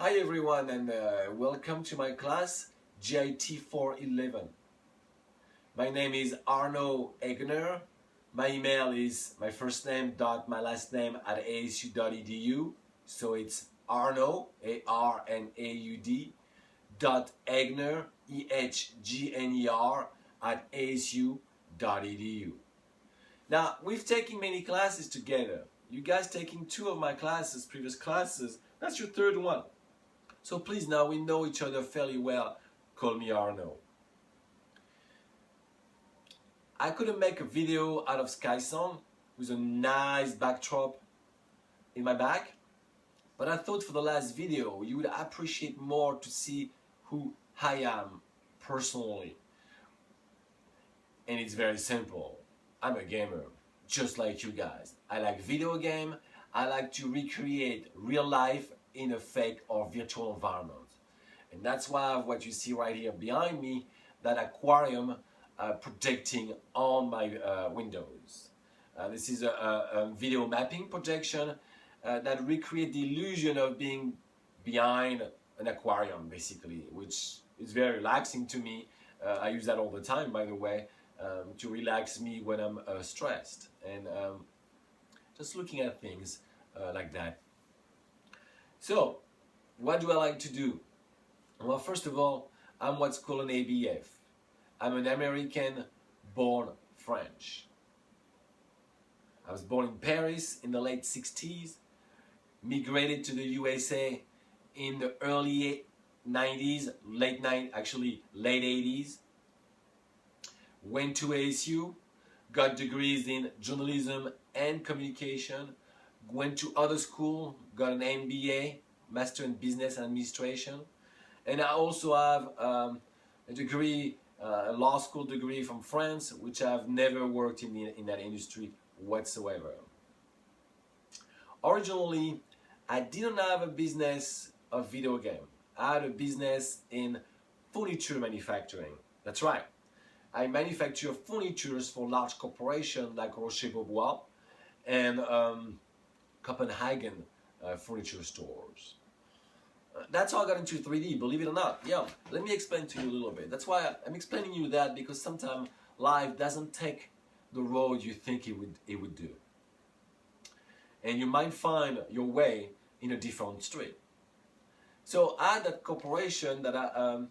Hi everyone and welcome to my class GIT 411. My name is Arno Egner. My email is my first name dot my last name at asu.edu. So it's Arno, A-R-N-A-U-D dot Egner, E-H-G-N-E-R at asu.edu. Now, we've taken many classes together. You guys taking 2 of my classes, previous classes. That's your 3rd one. So please, now we know each other fairly well. Call me Arno. I couldn't make a video out of Sky Song with a nice backdrop in my back, but I thought for the last video you would appreciate more to see who I am personally. And it's very simple. I'm a gamer, just like you guys. I like video game. I like to recreate real life in a fake or virtual environment. And that's why what you see right here behind me, that aquarium projecting on my windows. This is a video mapping projection that recreates the illusion of being behind an aquarium, basically, which is very relaxing to me. I use that all the time, by the way, to relax me when I'm stressed. And just looking at things like that. So, what do I like to do? Well, first of all, I'm what's called an ABF. I'm an American-born French. I was born in Paris in the late 60s, migrated to the USA in the early 90s, late 80s. Went to ASU, got degrees in journalism and communication, went to other school, got an MBA, Master in Business Administration, and I also have a degree, a law school degree from France, which I've never worked in that industry whatsoever. Originally, I didn't have a business of video game. I had a business in furniture manufacturing. That's right. I manufacture furnitures for large corporations like Rocher-Beaubois and Copenhagen furniture stores. That's how I got into 3D, believe it or not. Yeah, let me explain to you a little bit. That's why I'm explaining you that, because sometimes life doesn't take the road you think it would do. And you might find your way in a different street. So I had that corporation that I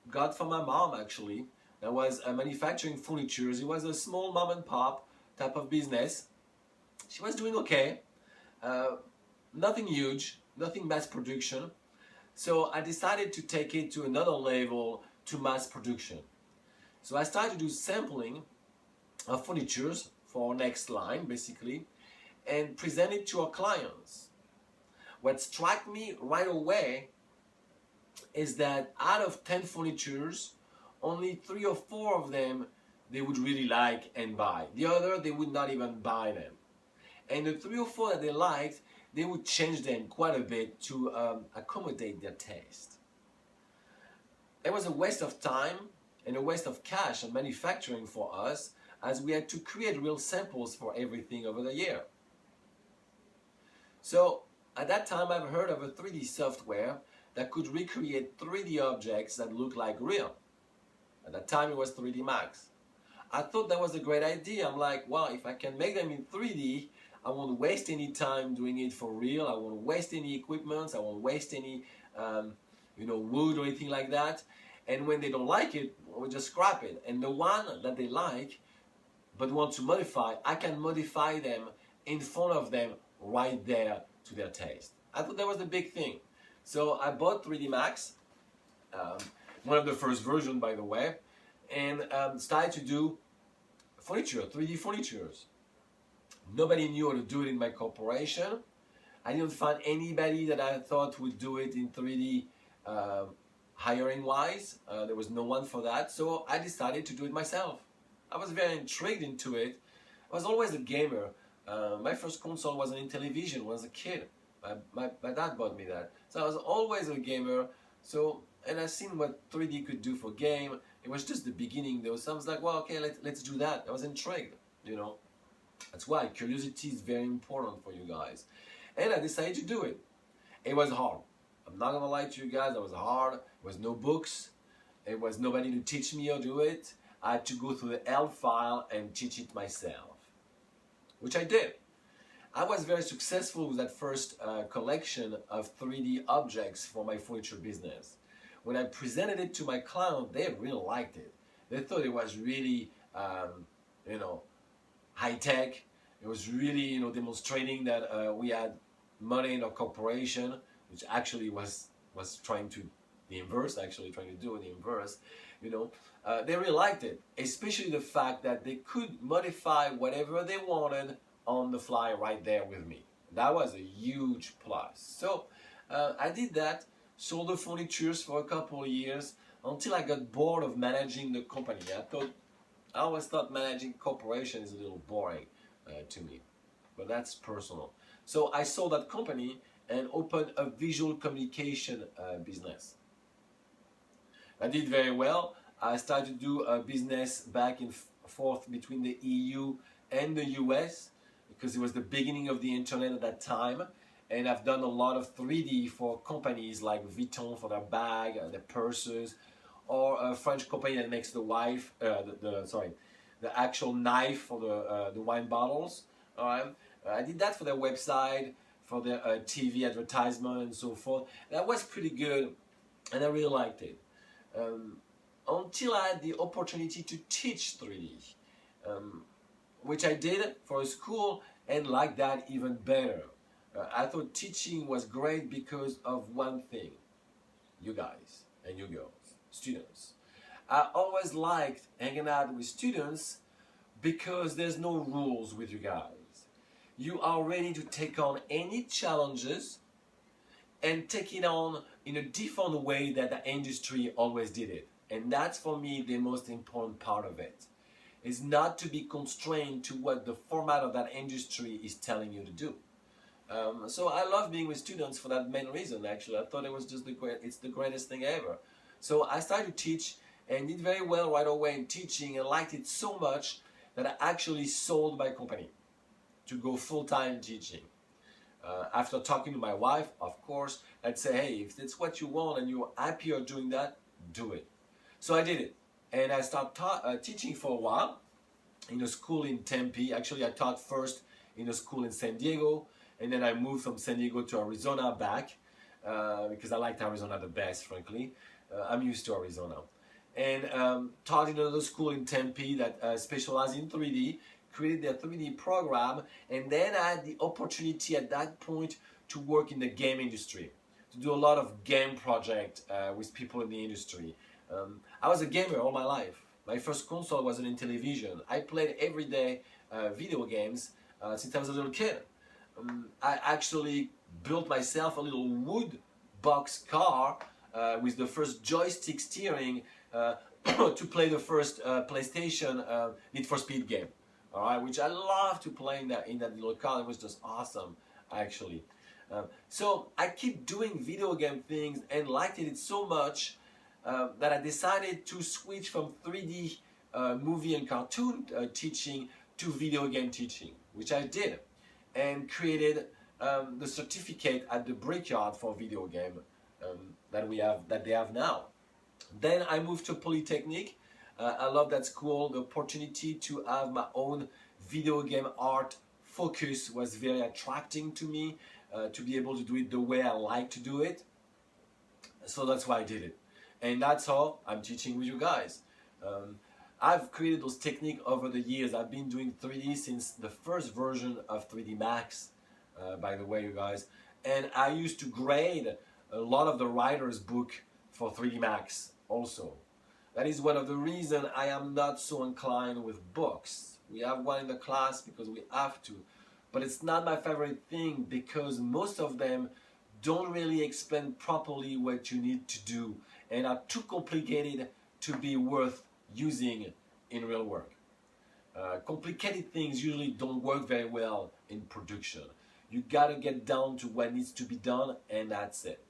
got from my mom, actually, that was manufacturing furniture. It was a small mom and pop type of business. She was doing okay. Nothing huge, nothing mass production. So I decided to take it to another level, to mass production. So I started to do sampling of furnitures for our next line, basically, and present it to our clients. What struck me right away is that out of 10 furnitures, only 3 or 4 of them they would really like and buy. The other, they would not even buy them. And the 3 or 4 that they liked, they would change them quite a bit to accommodate their taste. It was a waste of time and a waste of cash on manufacturing for us, as we had to create real samples for everything over the year. So at that time, I've heard of a 3D software that could recreate 3D objects that look like real. At that time, it was 3D Max. I thought that was a great idea. I'm like, well, if I can make them in 3D, I won't waste any time doing it for real. I won't waste any equipment. I won't waste any, wood or anything like that. And when they don't like it, we'll just scrap it. And the one that they like, but want to modify, I can modify them in front of them right there to their taste. I thought that was the big thing. So I bought 3D Max, one of the first versions, by the way, and started to do furniture, 3D furnitures. Nobody knew how to do it in my corporation. I didn't find anybody that I thought would do it in 3D hiring-wise. There was no one for that, so I decided to do it myself. I was very intrigued into it. I was always a gamer. My first console wasn't in television when I was a kid. My dad bought me that. So I was always a gamer. So, and I seen what 3D could do for game. It was just the beginning though. So I was like, well, okay, let's do that. I was intrigued, you know. That's why curiosity is very important for you guys. And I decided to do it. It was hard. I'm not gonna lie to you guys, that was hard. There was no books, it was nobody to teach me how to do it. I had to go through the L file and teach it myself, which I did. I was very successful with that first collection of 3D objects for my furniture business. When I presented it to my client, they really liked it. They thought it was really, you know, high tech. It was really, you know, demonstrating that we had money in our corporation, which actually was trying to the inverse, actually trying to do the inverse. You know, they really liked it, especially the fact that they could modify whatever they wanted on the fly right there with me. That was a huge plus. So I did that, sold the furnitures for a couple of years until I got bored of managing the company. I always thought managing corporation is a little boring to me, but that's personal. So I sold that company and opened a visual communication business. I did very well. I started to do a business back and forth between the EU and the US because it was the beginning of the internet at that time. And I've done a lot of 3D for companies like Vuitton for their bag, their purses, or a French company that makes the actual knife for the wine bottles. All right. I did that for their website, for their TV advertisement and so forth. That was pretty good, and I really liked it. Until I had the opportunity to teach 3D, which I did for a school and liked that even better. I thought teaching was great because of one thing: you guys and you girls, students. I always liked hanging out with students because there's no rules with you guys. You are ready to take on any challenges and take it on in a different way that the industry always did it. And that's for me the most important part of it. Is not to be constrained to what the format of that industry is telling you to do. So I love being with students for that main reason. Actually, I thought it was just it's the greatest thing ever. So I started to teach and did very well right away in teaching and liked it so much that I actually sold my company to go full-time teaching. After talking to my wife, of course, I'd say, hey, if that's what you want and you're happier doing that, do it. So I did it. And I started teaching for a while in a school in Tempe. Actually, I taught first in a school in San Diego, and then I moved from San Diego to Arizona back because I liked Arizona the best, frankly. I'm used to Arizona. And taught in another school in Tempe that specialized in 3D, created their 3D program, and then I had the opportunity at that point to work in the game industry, to do a lot of game projects with people in the industry. I was a gamer all my life. My first console was an Intellivision. I played every day video games since I was a little kid. I actually built myself a little wood box car with the first joystick steering to play the first PlayStation Need for Speed game. All right, which I love to play in that little car. It was just awesome, actually. So I keep doing video game things and liked it so much that I decided to switch from 3D movie and cartoon teaching to video game teaching, which I did, and created the certificate at the Brickyard for video game that they have now. Then I moved to Polytechnic. I love that school. The opportunity to have my own video game art focus was very attracting to me, to be able to do it the way I like to do it. So that's why I did it. And that's how I'm teaching with you guys. I've created those techniques over the years. I've been doing 3D since the first version of 3D Max, by the way, you guys. And I used to grade a lot of the writer's book for 3D Max also. That is one of the reasons I am not so inclined with books. We have one in the class because we have to. But it's not my favorite thing because most of them don't really explain properly what you need to do and are too complicated to be worth using in real work. Complicated things usually don't work very well in production. You gotta get down to what needs to be done, and that's it.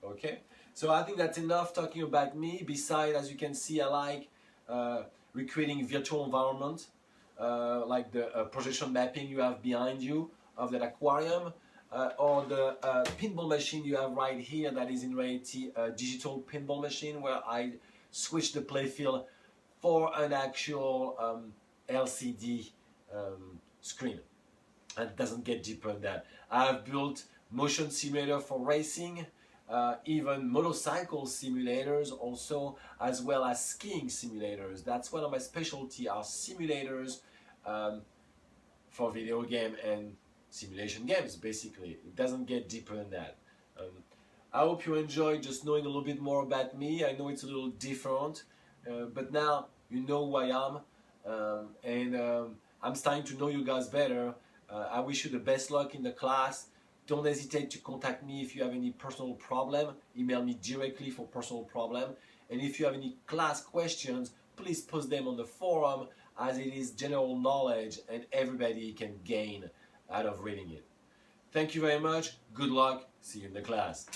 Okay? So I think that's enough talking about me. Besides, as you can see, I like recreating virtual environment, like the projection mapping you have behind you of that aquarium. or the pinball machine you have right here that is in reality a digital pinball machine where I switch the playfield for an actual LCD screen. And it doesn't get deeper than that. I've built motion simulator for racing, even motorcycle simulators also, as well as skiing simulators. That's one of my specialty, are simulators for video game and simulation games, basically. It doesn't get deeper than that. I hope you enjoyed just knowing a little bit more about me. I know it's a little different, but now you know who I am, and I'm starting to know you guys better. I wish you the best luck in the class. Don't hesitate to contact me if you have any personal problem. Email me directly for personal problem. And if you have any class questions, please post them on the forum, as it is general knowledge and everybody can gain out of reading it. Thank you very much. Good luck. See you in the class.